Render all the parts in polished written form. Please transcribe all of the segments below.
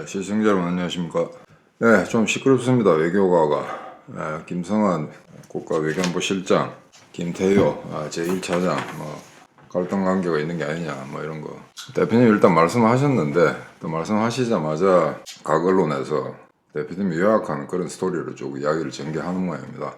시청자 여러분 안녕하십니까. 좀 시끄럽습니다. 외교가가. 김성한 국가외교안보 실장, 김태효 제1차장 갈등 관계가 있는 게 아니냐 이런 거. 대표님 일단 말씀하셨는데 또 말씀하시자마자 각 언론에서 대표님이 요약한 그런 스토리를 쭉 이야기를 전개하는 모양입니다.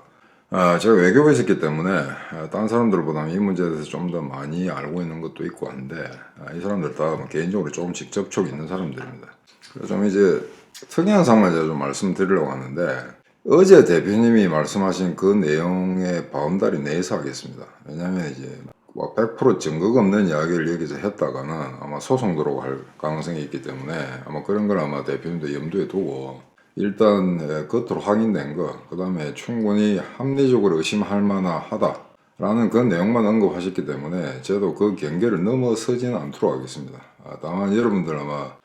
제가 외교부에 있었기 때문에 다른 사람들보다는 이 문제에 대해서 좀 더 많이 알고 있는 것도 있고 한데 이 사람들 다 개인적으로 조금씩 접촉이 있는 사람들입니다. 그래서 좀 이제 특이한 상황을 제가 좀 말씀드리려고 하는데 어제 대표님이 말씀하신 그 내용의 바운다리 내에서 하겠습니다. 왜냐하면 이제 100% 증거가 없는 이야기를 여기서 했다가는 아마 소송 들어갈 가능성이 있기 때문에 아마 그런 걸 아마 대표님도 염두에 두고 일단 겉으로 확인된 거, 그 다음에 충분히 합리적으로 의심할 만하다라는 그 내용만 언급하셨기 때문에 저도 그 경계를 넘어서지는 않도록 하겠습니다. 다만 여러분들 아마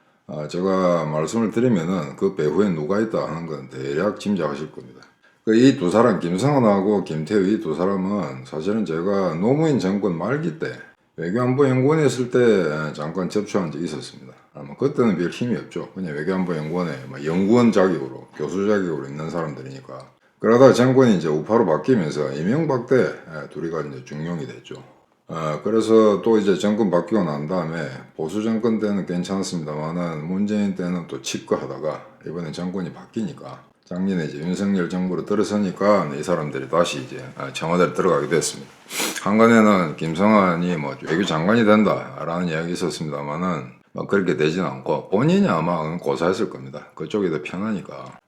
제가 말씀을 드리면은 그 배후에 누가 있다 하는 건 대략 짐작하실 겁니다. 이 두 사람, 김성원하고 김태우 이 두 사람은 사실은 제가 노무현 정권 말기 때 외교안보연구원에 있을 때 잠깐 접촉한 적이 있었습니다. 그때는 별 힘이 없죠. 그냥 외교안보연구원에 연구원 자격으로, 교수 자격으로 있는 사람들이니까. 그러다가 정권이 이제 우파로 바뀌면서 이명박 때 둘이가 이제 중용이 됐죠. 그래서 또 이제 정권 바뀌고 난 다음에 보수 정권 때는 괜찮았습니다만은 문재인 때는 또 집거하다가 이번에 정권이 바뀌니까 작년에 이제 윤석열 정부로 들어서니까 이 사람들이 다시 이제 청와대를 들어가게 됐습니다. 한간에는 김성환이 외교장관이 된다라는 이야기 있었습니다만은 그렇게 되진 않고 본인이 아마 고사했을 겁니다. 그쪽이 더 편하니까.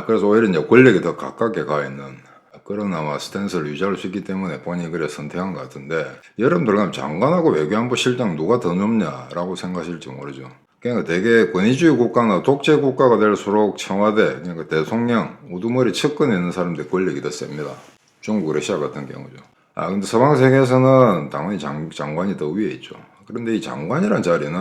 그래서 오히려 이제 권력이 더 가깝게 가 있는 그런 아마 스탠스를 유지할 수 있기 때문에 본인이 그래 선택한 것 같은데 여러분들 그럼 장관하고 외교안보 실장 누가 더 높냐라고 생각하실지 모르죠. 그러니까 대개 권위주의 국가나 독재 국가가 될수록 청와대, 그러니까 대통령, 우두머리 측근에 있는 사람들의 권력이 더 셉니다. 중국, 러시아 같은 경우죠. 근데 서방 세계에서는 당연히 장관이 더 위에 있죠. 그런데 이 장관이란 자리는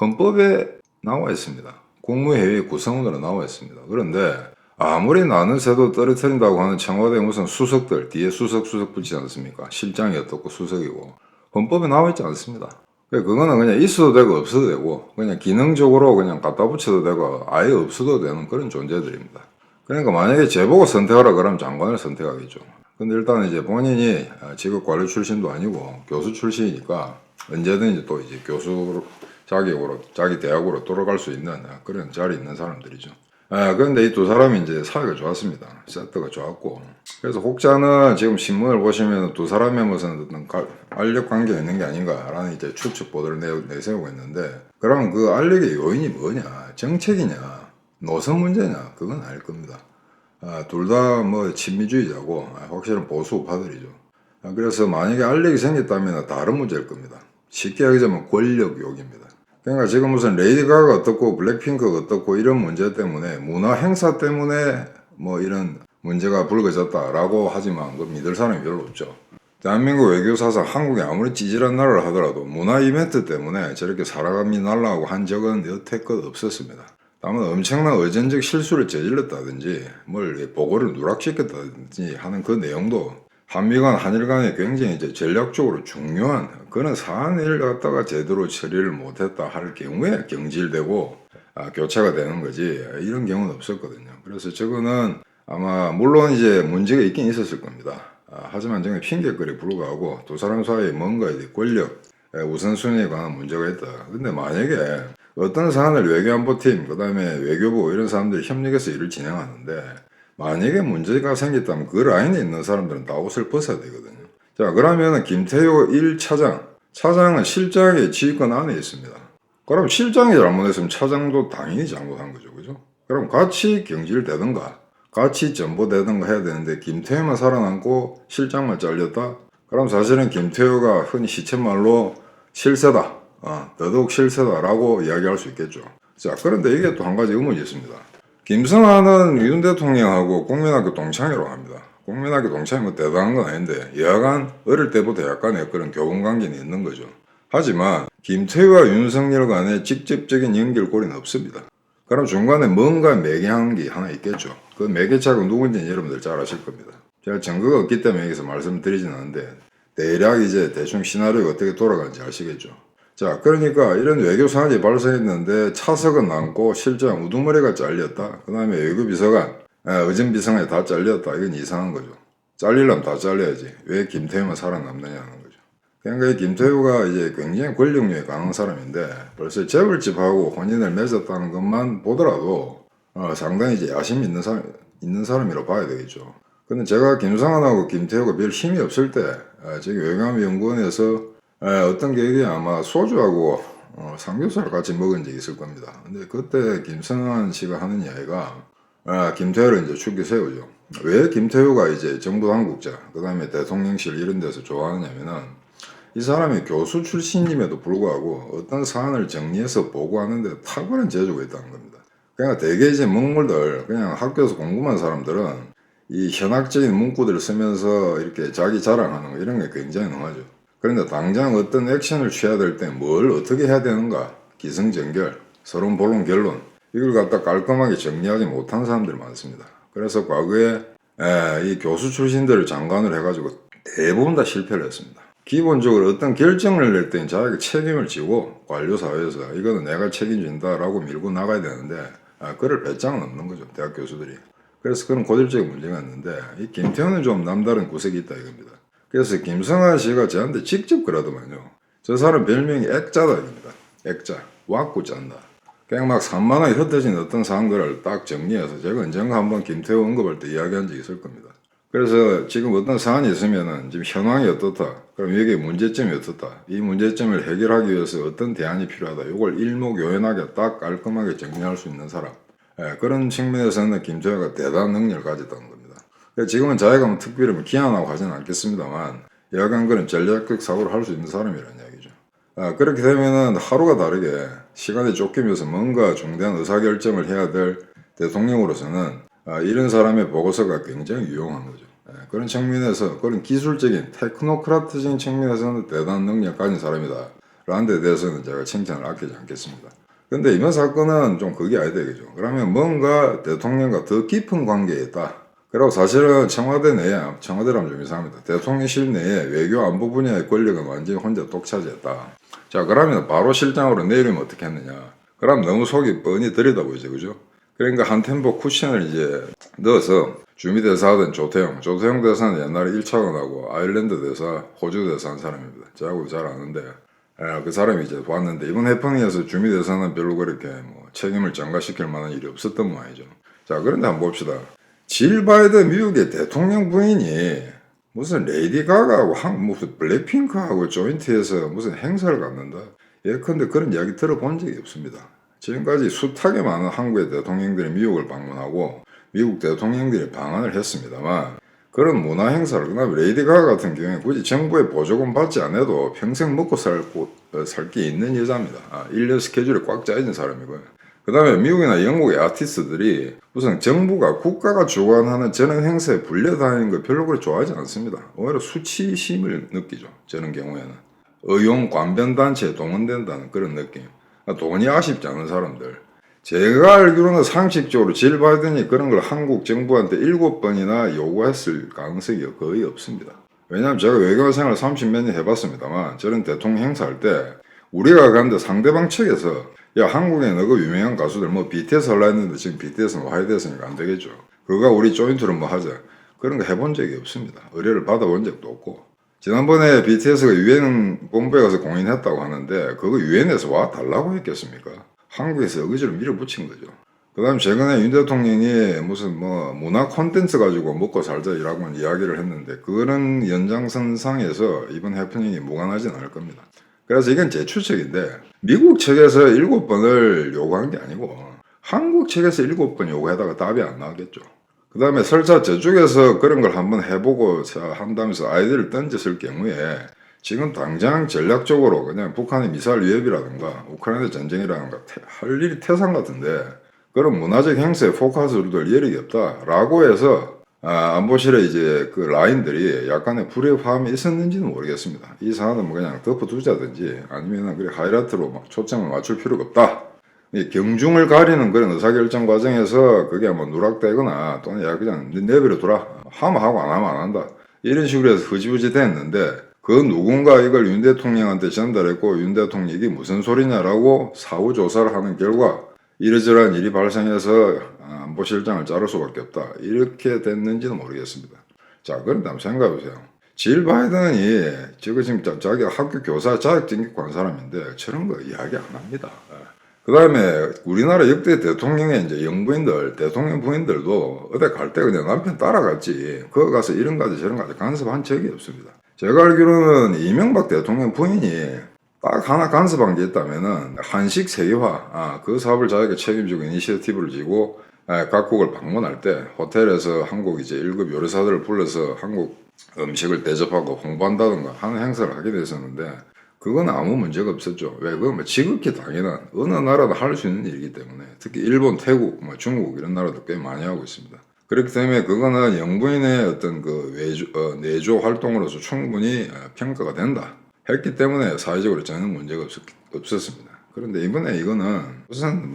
헌법에 나와 있습니다. 국무회의 구성원으로 나와 있습니다. 그런데 아무리 나는 새도 떨어뜨린다고 하는 청와대 무슨 수석들, 뒤에 수석 붙이지 않습니까? 실장이 어떻고 수석이고. 헌법에 나와 있지 않습니다. 그거는 그냥 있어도 되고 없어도 되고 그냥 기능적으로 그냥 갖다 붙여도 되고 아예 없어도 되는 그런 존재들입니다. 그러니까 만약에 제보고 선택하라 그러면 장관을 선택하겠죠. 근데 일단 이제 본인이 직업관리 출신도 아니고 교수 출신이니까 언제든지 또 이제 교수 자격으로 자기 대학으로 돌아갈 수 있는 그런 자리에 있는 사람들이죠. 그런데 이 두 사람이 이제 사이가 좋았습니다. 세트가 좋았고. 그래서 혹자는 지금 신문을 보시면 두 사람의 무슨 어떤 알력 관계가 있는 게 아닌가라는 이제 추측 보도를 내세우고 있는데, 그럼 그 알력의 요인이 뭐냐? 정책이냐? 노선 문제냐? 그건 알 겁니다. 둘 다 친미주의자고, 확실한 보수 우파들이죠. 그래서 만약에 알력이 생겼다면 다른 문제일 겁니다. 쉽게 얘기하자면 권력욕입니다. 그러니까 지금 무슨 레이디 가가 어떻고 블랙핑크가 어떻고 이런 문제 때문에 문화 행사 때문에 이런 문제가 불거졌다라고 하지만 그 믿을 사람이 별로 없죠. 대한민국 외교사상 한국이 아무리 찌질한 나라를 하더라도 문화 이벤트 때문에 저렇게 사람이 날라가고 한 적은 여태껏 없었습니다. 다만 엄청난 의존적 실수를 저질렀다든지 보고를 누락시켰다든지 하는 그 내용도 한미 간, 한일 간에 굉장히 이제 전략적으로 중요한 그런 사안을 갖다가 제대로 처리를 못했다 할 경우에 경질되고 교체가 되는 거지 이런 경우는 없었거든요. 그래서 저거는 아마 물론 이제 문제가 있긴 있었을 겁니다. 하지만 저는 핑계거리에 불과하고 두 사람 사이에 뭔가 이제 권력 우선순위에 관한 문제가 있다. 근데 만약에 어떤 사안을 외교안보팀, 그 다음에 외교부 이런 사람들이 협력해서 일을 진행하는데 만약에 문제가 생겼다면 그 라인에 있는 사람들은 다 옷을 벗어야 되거든요. 자, 그러면 김태효 1차장, 차장은 실장의 지휘권 안에 있습니다. 그럼 실장이 잘못했으면 차장도 당연히 잘못한 거죠. 그죠? 그럼 같이 경질되든가 같이 전보되든가 해야 되는데 김태효만 살아남고 실장만 잘렸다? 그럼 사실은 김태효가 흔히 시쳇말로 실세다. 더더욱 실세다라고 이야기할 수 있겠죠. 자, 그런데 이게 또 한 가지 의문이 있습니다. 김성환은 윤 대통령하고 국민학교 동창이라고 합니다. 국민학교 동창이면 대단한 건 아닌데 여하간 어릴 때부터 약간의 그런 교분관계는 있는 거죠. 하지만 김태희와 윤석열 간에 직접적인 연결고리는 없습니다. 그럼 중간에 뭔가 매개한 게 하나 있겠죠. 그 매개차가 누군지는 여러분들 잘 아실 겁니다. 제가 증거가 없기 때문에 여기서 말씀드리진 않는데 대략 이제 대충 시나리오가 어떻게 돌아가는지 아시겠죠. 자, 그러니까 이런 외교 사안이 발생했는데 차석은 남고 실장 우두머리가 잘렸다. 그 다음에 외교 비서관, 의전 비서관이 다 잘렸다. 이건 이상한 거죠. 잘리려면 다 잘려야지. 왜 김태우만 살아남느냐는 거죠. 그러니까 이 김태우가 이제 굉장히 권력력이 강한 사람인데 벌써 재벌집하고 혼인을 맺었다는 것만 보더라도 상당히 이제 야심 있는 사람이라고 봐야 되겠죠. 근데 제가 김성환하고 김태우가 별 힘이 없을 때 저기 외교연구원에서 어떤 계획이 아마 소주하고 삼겹살을 같이 먹은 적이 있을 겁니다. 근데 그때 김성환 씨가 하는 이야기가 김태우를 이제 축기 세우죠. 왜 김태우가 이제 정부 당국자, 그 다음에 대통령실 이런 데서 좋아하느냐면은 이 사람이 교수 출신임에도 불구하고 어떤 사안을 정리해서 보고하는 데 탁월한 재주가 있다는 겁니다. 그러니까 대개 이제 먹물들, 그냥 학교에서 공부한 사람들은 이 현학적인 문구들을 쓰면서 이렇게 자기 자랑하는 거 이런 게 굉장히 능하죠. 그런데 당장 어떤 액션을 취해야 될 때 뭘 어떻게 해야 되는가, 기승전결, 서론 본론 결론, 이걸 갖다 깔끔하게 정리하지 못한 사람들이 많습니다. 그래서 과거에 이 교수 출신들을 장관을 해가지고 대부분 다 실패를 했습니다. 기본적으로 어떤 결정을 낼 때는 자기가 책임을 지고 관료사회에서 이거는 내가 책임진다라고 밀고 나가야 되는데 그럴 배짱은 없는 거죠, 대학 교수들이. 그래서 그런 고질적인 문제가 있는데 이 김태훈은 좀 남다른 구색이 있다 이겁니다. 그래서 김성환 씨가 저한테 직접 그러더만요. 저 사람 별명이 액자다 이겁니다. 액자. 왁구 짠다. 그냥 막 산만하게 흩어진 어떤 사항들을 딱 정리해서 제가 언젠가 한번 김태우 언급할 때 이야기한 적이 있을 겁니다. 그래서 지금 어떤 사안이 있으면은 지금 현황이 어떻다. 그럼 여기에 문제점이 어떻다. 이 문제점을 해결하기 위해서 어떤 대안이 필요하다. 이걸 일목요연하게 딱 깔끔하게 정리할 수 있는 사람. 그런 측면에서는 김태우가 대단한 능력을 가졌다는 겁니다. 지금은 자기가 뭐 특별히 뭐 기한하고 하지는 않겠습니다만 여하간 그런 전략적 사고를 할 수 있는 사람이라는 이야기죠. 그렇게 되면은 하루가 다르게 시간에 쫓기면서 뭔가 중대한 의사결정을 해야 될 대통령으로서는 이런 사람의 보고서가 굉장히 유용한 거죠. 그런 측면에서 그런 기술적인 테크노크라트적인 측면에서는 대단한 능력을 가진 사람이다 라는 데 대해서는 제가 칭찬을 아끼지 않겠습니다. 근데 이번 사건은 좀 그게 아니다 이거죠. 그러면 뭔가 대통령과 더 깊은 관계에 있다. 그리고 사실은 청와대 내에, 청와대라면 좀 이상합니다. 대통령실 내에 외교 안보 분야의 권력은 완전히 혼자 독차지했다. 자, 그러면 바로 실장으로 내리면 어떻게 했느냐. 그럼 너무 속이 뻔히 들여다 보이죠, 그죠? 그러니까 한 템포 쿠션을 이제 넣어서 주미대사 하던 조태용 대사는 옛날에 1차관하고 아일랜드 대사, 호주 대사 한 사람입니다. 저하고도 잘 아는데 그 사람이 이제 왔는데 이번 해프닝에서 주미대사는 별로 그렇게 뭐 책임을 전가시킬 만한 일이 없었던 모양이죠. 자, 그런데 한번 봅시다. 질 바이든 미국의 대통령 부인이 무슨 레이디 가가하고 무슨 블랙핑크하고 조인트해서 무슨 행사를 갖는다. 예컨대 그런 이야기 들어본 적이 없습니다. 지금까지 숱하게 많은 한국의 대통령들이 미국을 방문하고 미국 대통령들이 방한을 했습니다만 그런 문화 행사를, 그다음에 레이디 가가 같은 경우에 굳이 정부의 보조금 받지 않아도 평생 먹고 살 게 있는 여자입니다. 1년 스케줄이 꽉 짜여진 사람이고요. 그 다음에 미국이나 영국의 아티스트들이 무슨 정부가 국가가 주관하는 저런 행사에 불려다니는 거 별로 그렇게 좋아하지 않습니다. 오히려 수치심을 느끼죠. 저런 경우에는. 의용 관변단체에 동원된다는 그런 느낌. 돈이 아쉽지 않은 사람들. 제가 알기로는 상식적으로 질 바이든이 그런 걸 한국 정부한테 7번이나 요구했을 가능성이 거의 없습니다. 왜냐하면 제가 외교 생활 30몇 년 해봤습니다만 저런 대통령 행사할 때 우리가 갔는데 상대방 측에서 야, 한국에 너그 유명한 가수들 뭐 BTS 하려 했는데 지금 BTS는 와야 됐으니까 안 되겠죠. 그거 우리 조인트로 뭐 하자. 그런 거 해본 적이 없습니다. 의뢰를 받아본 적도 없고. 지난번에 BTS가 유엔 본부에 가서 공연했다고 하는데 그거 유엔에서 와 달라고 했겠습니까? 한국에서 의지를 밀어붙인 거죠. 그 다음 최근에 윤 대통령이 무슨 뭐 문화 콘텐츠 가지고 먹고 살자 이라고 이야기를 했는데 그런 연장선상에서 이번 해프닝이 무관하진 않을 겁니다. 그래서 이건 제 추측인데 미국 측에서 7번을 요구한 게 아니고 한국 측에서 7번 요구하다가 답이 안 나오겠죠. 그 다음에 설사 저쪽에서 그런 걸 한번 해보고 한다면서 아이디어를 던졌을 경우에 지금 당장 전략적으로 그냥 북한의 미사일 위협이라든가 우크라이나 전쟁이라든가 할 일이 태산 같은데 그런 문화적 행사에 포커스를 둘 여력이 없다라고 해서 안보실에 이제 그 라인들이 약간의 불협화음이 있었는지는 모르겠습니다. 이 사안은 뭐 그냥 덮어두자든지 아니면 그래 하이라이트로 막 초점을 맞출 필요가 없다. 경중을 가리는 그런 의사결정 과정에서 그게 뭐 누락되거나 또는 야 그냥 내버려 둬라 하면 하고 안 하면 안 한다 이런 식으로 해서 흐지부지 됐는데 그 누군가 이걸 윤 대통령한테 전달했고 윤 대통령이 이게 무슨 소리냐라고 사후 조사를 하는 결과 이러저러한 일이 발생해서 안보실장을 자를 수밖에 없다. 이렇게 됐는지는 모르겠습니다. 자, 그런데 한번 생각해보세요. 질 바이든이 지금 자기 학교 교사 자격증 있고 한 사람인데 저런 거 이야기 안 합니다. 그 다음에 우리나라 역대 대통령의 이제 영부인들, 대통령 부인들도 어디 갈 때 그냥 남편 따라갔지. 거기 가서 이런 가지 저런 가지 간섭한 적이 없습니다. 제가 알기로는 이명박 대통령 부인이 딱 하나 간섭한 게 있다면은 한식 세계화, 그 사업을 자기가 책임지고 이니시어티브를 지고 각국을 방문할 때 호텔에서 한국 이제 1급 요리사들을 불러서 한국 음식을 대접하고 홍보한다든가 하는 행사를 하게 됐었는데 그건 아무 문제가 없었죠. 왜? 그건 뭐 지극히 당연한 어느 나라도 할 수 있는 일이기 때문에 특히 일본, 태국, 중국 이런 나라도 꽤 많이 하고 있습니다. 그렇기 때문에 그거는 영부인의 어떤 그 내조 활동으로서 충분히 평가가 된다 했기 때문에 사회적으로 전혀 문제가 없었습니다. 그런데 이번에 이거는 무슨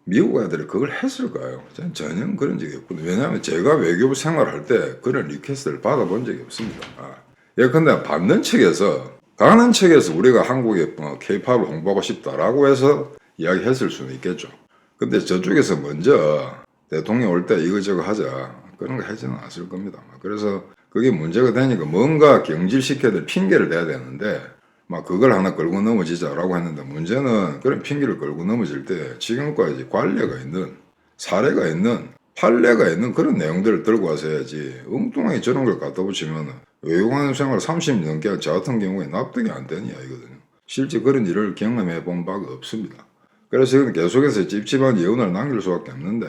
미국 애들이 그걸 했을까요? 저는 전혀 그런 적이 없거든요. 왜냐하면 제가 외교부 생활할 때 그런 리퀘스트를 받아본 적이 없습니다. 예컨대 받는 측에서 가는 측에서 우리가 한국에 K-팝을 홍보하고 싶다라고 해서 이야기했을 수는 있겠죠. 근데 저쪽에서 먼저 대통령 올 때 이거저거 하자 그런 거 하지는 않았을 겁니다. 그래서 그게 문제가 되니까 뭔가 경질시켜야 될 핑계를 대야 되는데 그걸 하나 걸고 넘어지자라고 했는데 문제는 그런 핑계를 걸고 넘어질 때 지금까지 관례가 있는 사례가 있는 판례가 있는 그런 내용들을 들고 와서 해야지 엉뚱하게 저런 걸 갖다 붙이면 외국하는 생활 30년 넘게 저 같은 경우에 납득이 안 되는 이야기거든요. 실제 그런 일을 경험해 본 바가 없습니다. 그래서 지금 계속해서 찝찝한 예언을 남길 수밖에 없는데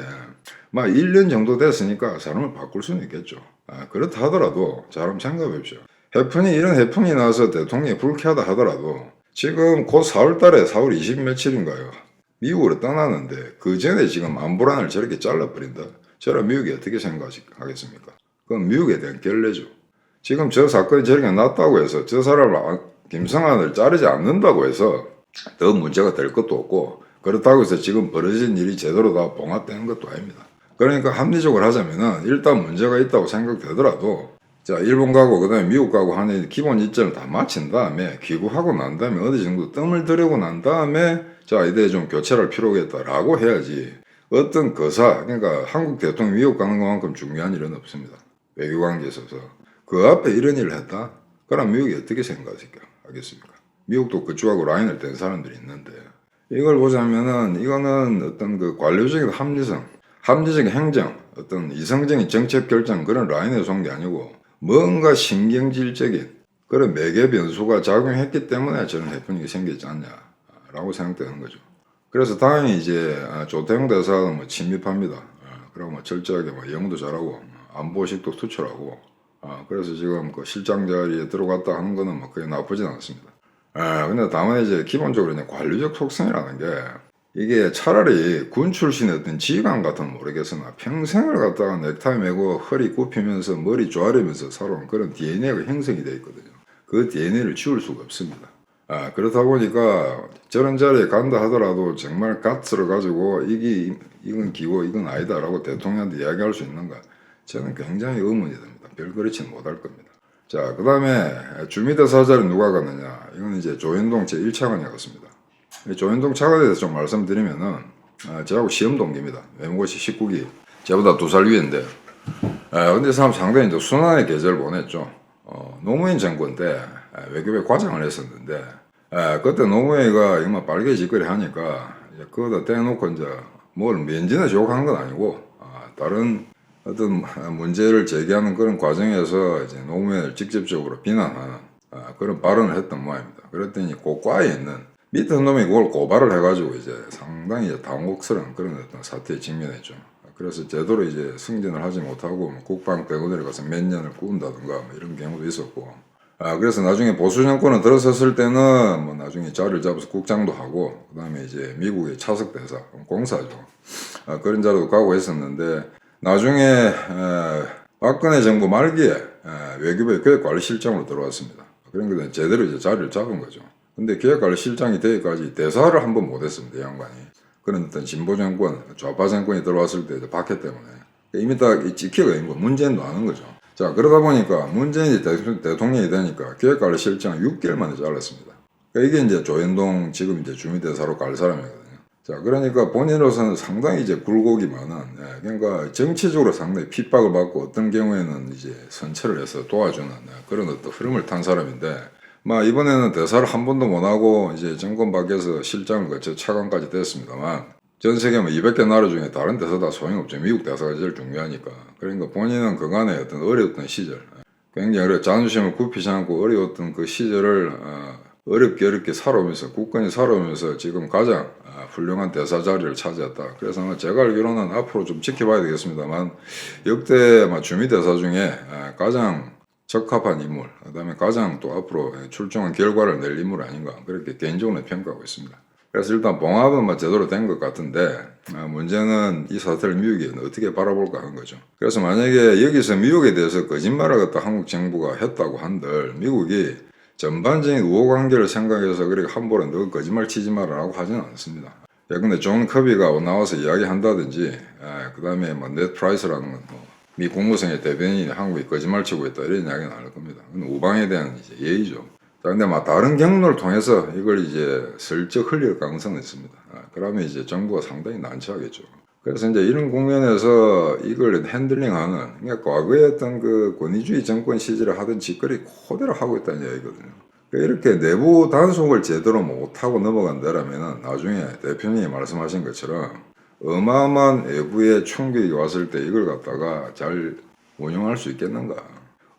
1년 정도 됐으니까 사람을 바꿀 수는 있겠죠. 그렇다 하더라도 자 한번 생각해 보십시오. 이런 해풍이 나서 대통령이 불쾌하다 하더라도 지금 곧 4월 달에 4월 20 며칠인가요? 미국으로 떠나는데 그 전에 지금 안보란을 저렇게 잘라버린다? 저런 미국이 어떻게 생각하겠습니까? 그건 미국에 대한 결례죠. 지금 저 사건이 저렇게 났다고 해서 저 사람을 김성환을 자르지 않는다고 해서 더 문제가 될 것도 없고 그렇다고 해서 지금 벌어진 일이 제대로 다 봉합되는 것도 아닙니다. 그러니까 합리적으로 하자면은 일단 문제가 있다고 생각되더라도 자 일본 가고 그 다음에 미국 가고 하는 기본 일정을 다 마친 다음에 귀국하고 난 다음에 어느 정도 뜸을 들이고 난 다음에 자 이제 좀 교체를 할 필요가 있다라고 해야지 어떤 거사 그러니까 한국 대통령 미국 가는 것만큼 중요한 일은 없습니다. 외교관계에 있어서 그 앞에 이런 일을 했다? 그럼 미국이 어떻게 생각하겠습니까? 미국도 그쪽하고 라인을 댄 사람들이 있는데 이걸 보자면은 이거는 어떤 그 관료적인 합리적인 행정, 어떤 이성적인 정책 결정 그런 라인에서 온 게 아니고 뭔가 신경질적인 그런 매개 변수가 작용했기 때문에 저런 해프닝이 생기지 않냐라고 생각되는 거죠. 그래서 다행히 이제 조태용 대사가 침입합니다. 그리고 철저하게 영어도 잘하고 안보식도 투철하고 그래서 지금 그 실장 자리에 들어갔다 하는 거는 그게 나쁘진 않습니다. 근데 다만 이제 기본적으로 이제 관료적 속성이라는 게 이게 차라리 군 출신의 어떤 지휘관 같으면 모르겠으나 평생을 갖다가 넥타이 메고 허리 굽히면서 머리 조아리면서 살아온 그런 DNA가 형성이 되어 있거든요. 그 DNA를 지울 수가 없습니다. 그렇다 보니까 저런 자리에 간다 하더라도 정말 갓스를 가지고 이건 기고 이건 아니다라고 대통령한테 이야기할 수 있는가 저는 굉장히 의문이 듭니다. 별 그렇지는 못할 겁니다. 자, 그 다음에 주미대사 자리 누가 갔느냐 이건 이제 조현동 제1차관이 갔습니다. 조현동 차관에 대해서 좀 말씀드리면은 저하고 시험 동기입니다. 외무고시 19기 저보다 2살 위인데 근데 사람 상당히 이제 순환의 계절을 보냈죠. 노무현 정권 때 외교부 과장을 했었는데 그때 노무현이가 정말 빨개지거리 하니까 이제 그거다 떼놓고 이제 뭘 면전에서 욕한 건 아니고 다른 어떤 문제를 제기하는 그런 과정에서 이제 노무현을 직접적으로 비난하는 그런 발언을 했던 모양입니다. 그랬더니 그 과에 있는 밑에 놈이 그걸 고발을 해가지고 이제 상당히 이제 당혹스러운 그런 어떤 사태에 직면했죠. 그래서 제대로 이제 승진을 하지 못하고 국방백원에 가서 몇 년을 꾸운다든가 이런 경우도 있었고 그래서 나중에 보수 정권은 들어섰을 때는 나중에 자리를 잡아서 국장도 하고 그 다음에 이제 미국의 차석대사 공사죠. 그런 자리도 가고 했었는데 나중에 박근혜 정부 말기에 외교부의 교육관리실장으로 들어왔습니다. 그러니까 제대로 이제 자리를 잡은 거죠. 근데 교육관리실장이 되기까지 대사를 한 번 못했습니다. 이 양반이. 그런 어떤 진보 정권, 좌파 정권이 들어왔을 때 이제 박해 때문에 이미 다 찍혀가 있는 거 문제는 아는 거죠. 자, 그러다 보니까 문재인이 대통령이 되니까 기획관리실장 6개월 만에 잘랐습니다. 그러니까 이게 이제 조현동 지금 이제 주미대사로 갈 사람이거든요. 자, 그러니까 본인으로서는 상당히 이제 굴곡이 많은, 그러니까 정치적으로 상당히 핍박을 받고 어떤 경우에는 이제 선처를 해서 도와주는 그런 어떤 흐름을 탄 사람인데, 이번에는 대사를 한 번도 못 하고 이제 정권 밖에서 실장을 거쳐 차관까지 됐습니다만, 전 세계 200개 나라 중에 다른 대사 다 소용없죠. 미국 대사가 제일 중요하니까. 그러니까 본인은 그간의 어떤 어려웠던 시절, 굉장히 자존심을 굽히지 않고 어려웠던 그 시절을 어렵게 살아오면서, 굳건히 살아오면서 지금 가장 훌륭한 대사 자리를 차지했다. 그래서 제가 알기로는 앞으로 좀 지켜봐야 되겠습니다만, 역대 주미 대사 중에 가장 적합한 인물, 그 다음에 가장 또 앞으로 출중한 결과를 낼 인물 아닌가, 그렇게 개인적으로 평가하고 있습니다. 그래서 일단 봉합은 제대로 된 것 같은데, 문제는 이 사태를 미국이 어떻게 바라볼까 하는 거죠. 그래서 만약에 여기서 미국에 대해서 거짓말을 갖다 한국 정부가 했다고 한들, 미국이 전반적인 우호관계를 생각해서 그렇게 함부로 너 거짓말 치지 말라고 하지는 않습니다. 근데 존 커비가 나와서 이야기한다든지, 그 다음에 넷 프라이스라는 건 미 국무성의 대변인이 한국이 거짓말 치고 있다 이런 이야기는 안 할 겁니다. 그건 우방에 대한 이제 예의죠. 근데 다른 경로를 통해서 이걸 이제 슬쩍 흘릴 가능성은 있습니다. 그러면 이제 정부가 상당히 난처하겠죠. 그래서 이제 이런 국면에서 이걸 핸들링하는, 그러니까 과거에 어떤 그 권위주의 정권 시절에 하던 짓거리 그대로 하고 있다는 얘기거든요. 그러니까 이렇게 내부 단속을 제대로 못하고 넘어간다라면 나중에 대표님이 말씀하신 것처럼 어마어마한 외부의 충격이 왔을 때 이걸 갖다가 잘 운용할 수 있겠는가.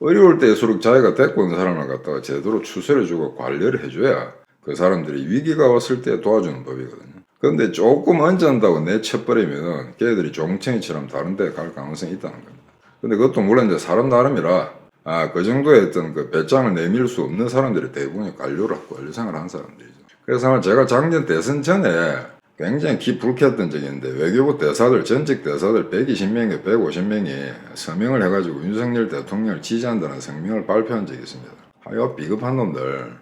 어려울 때일수록 자기가 데리고 온 사람을 갖다가 제대로 추스려주고 관리를 해줘야 그 사람들이 위기가 왔을 때 도와주는 법이거든요. 그런데 조금 얹은다고 내쳐버리면 걔들이 종청이처럼 다른 데 갈 가능성이 있다는 겁니다. 근데 그것도 물론 이제 사람 나름이라 그 정도의 어떤 그 배짱을 내밀 수 없는 사람들이 대부분이 관료 생활을 한 사람들이죠. 그래서 제가 작년 대선 전에 굉장히 불쾌했던 적이 있는데, 외교부 대사들, 전직 대사들 120명에 150명이 서명을 해가지고 윤석열 대통령을 지지한다는 성명을 발표한 적이 있습니다. 하여 비겁한 놈들.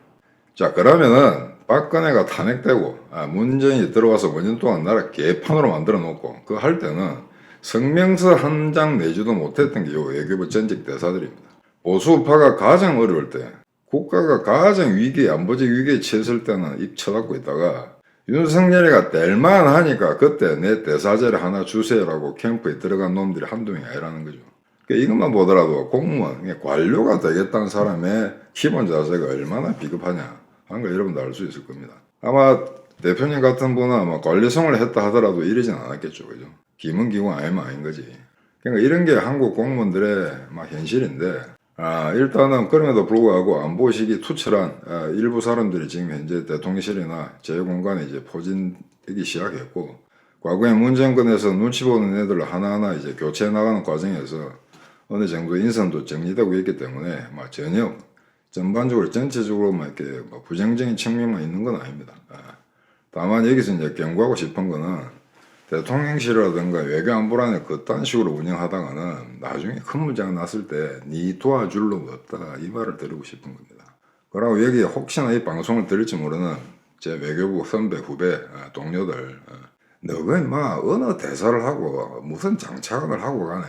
자, 그러면은 박근혜가 탄핵되고 문재인이 들어와서 5년 동안 나라 개판으로 만들어 놓고 그거 할 때는 성명서 한 장 내지도 못했던 게 요 외교부 전직 대사들입니다. 보수파가 가장 어려울 때, 국가가 가장 안보적 위기에 처했을 때는 입 쳐닫고 있다가 윤석열이가 뗄만 하니까 그때 내 대사제를 하나 주세요라고 캠프에 들어간 놈들이 한두 명이 아니라는 거죠. 그러니까 이것만 보더라도 공무원, 관료가 되겠다는 사람의 기본 자세가 얼마나 비겁하냐 하는 걸 여러분도 알 수 있을 겁니다. 아마 대표님 같은 분은 아마 관리성을 했다 하더라도 이러진 않았겠죠. 그죠? 기문기군 아니면 아닌 거지. 그러니까 이런 게 한국 공무원들의 현실인데, 일단은 그럼에도 불구하고 안보식이 투철한 일부 사람들이 지금 현재 대통령실이나 제공간에 이제 포진되기 시작했고, 과거에 문정권에서 눈치 보는 애들 하나하나 이제 교체해 나가는 과정에서 어느 정도 인선도 정리되고 있기 때문에 전혀 전반적으로 전체적으로 이렇게 부정적인 측면만 있는 건 아닙니다. 다만 여기서 이제 경고하고 싶은 거는 대통령실이라든가 외교안보란을 그딴 식으로 운영하다가는 나중에 큰 문제가 났을 때 니 도와줄 놈 없다 이 말을 드리고 싶은 겁니다. 그러고 여기 혹시나 이 방송을 들을지 모르는 제 외교부 선배 후배 동료들, 너가 인마 어느 대사를 하고 무슨 장차관을 하고 가네.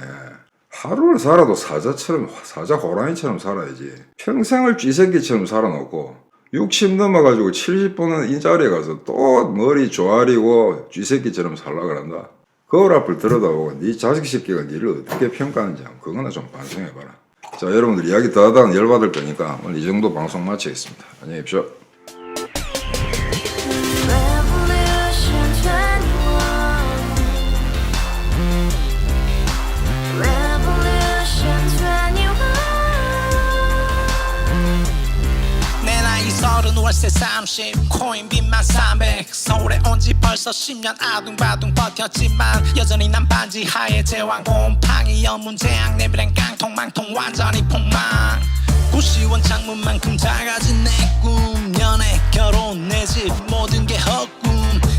하루를 살아도 사자 호랑이처럼 살아야지. 평생을 쥐새끼처럼 살아놓고 60 넘어가지고 70분은 이 자리에 가서 또 머리 조아리고 쥐새끼처럼 살라 그런다. 거울 앞을 들여다보고 네 자식 새끼가 니를 어떻게 평가하는지 그거나 좀 반성해봐라. 자, 여러분들 이야기 더 하다가 열받을 거니까 오늘 이 정도 방송 마치겠습니다. 안녕히 계십시오. 월세 30 코인 빚만 300 서울에 온 지 벌써 10년 아둥바둥 버텼지만 여전히 난 반지 하에 제왕 곰팡이 연문제약 내비랭 깡통망통 완전히 폭망 90원 창문만큼 작아진 내 꿈 연애 결혼 내 집 모든 게 헛꿈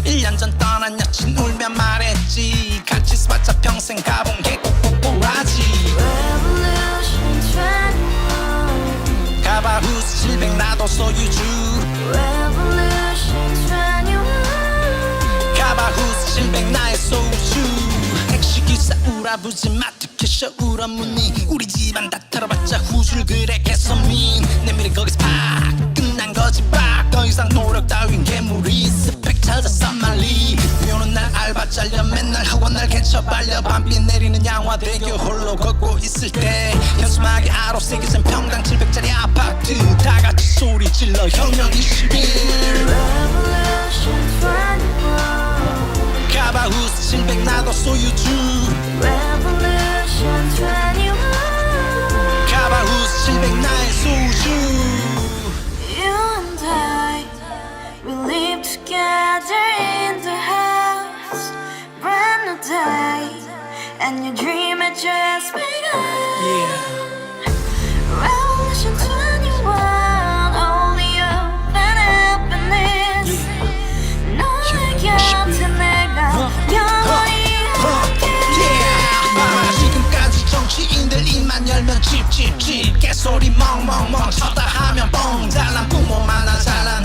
1년 전 떠난 여친 울며 말했지 같이 써봤자 평생 가본 게 꼭꼭꼭라지 가바후스 700 나도 소유주 가바후스 700 나의 소주 택시기사 우라부지 마트캐시 부셔 울어무니 우리 집안 다 털어봤자 후줄 그래 개선민 내 미래 거기서 팍 끝난 거지 팍더 이상 노력 따윈 괴물이 스펙 찾아서 말리 비오는 날 알바 잘려 맨날 학원 날 개쳐 발려 밤비 내리는 양화대교 홀로 걷고 있을 때 현수막에 아로 새겨진 평당 700짜리 아파트 다 같이 소리 질러 혁명 21 Revolution 21 카바후스 700 나도 소유주 Revolution 21 카바후스 700 나의 소주 You and I, we live together in the house. Brand new day, and your dream had just begun. yeah. Revolution 21, only hope and happiness. 너의 곁에 내가 영원히 지금까지 정치인들 입만 열면 찝찝찝 개소리 멍멍멍 쳤다 하면 뻥 잘난 부모 만나 잘난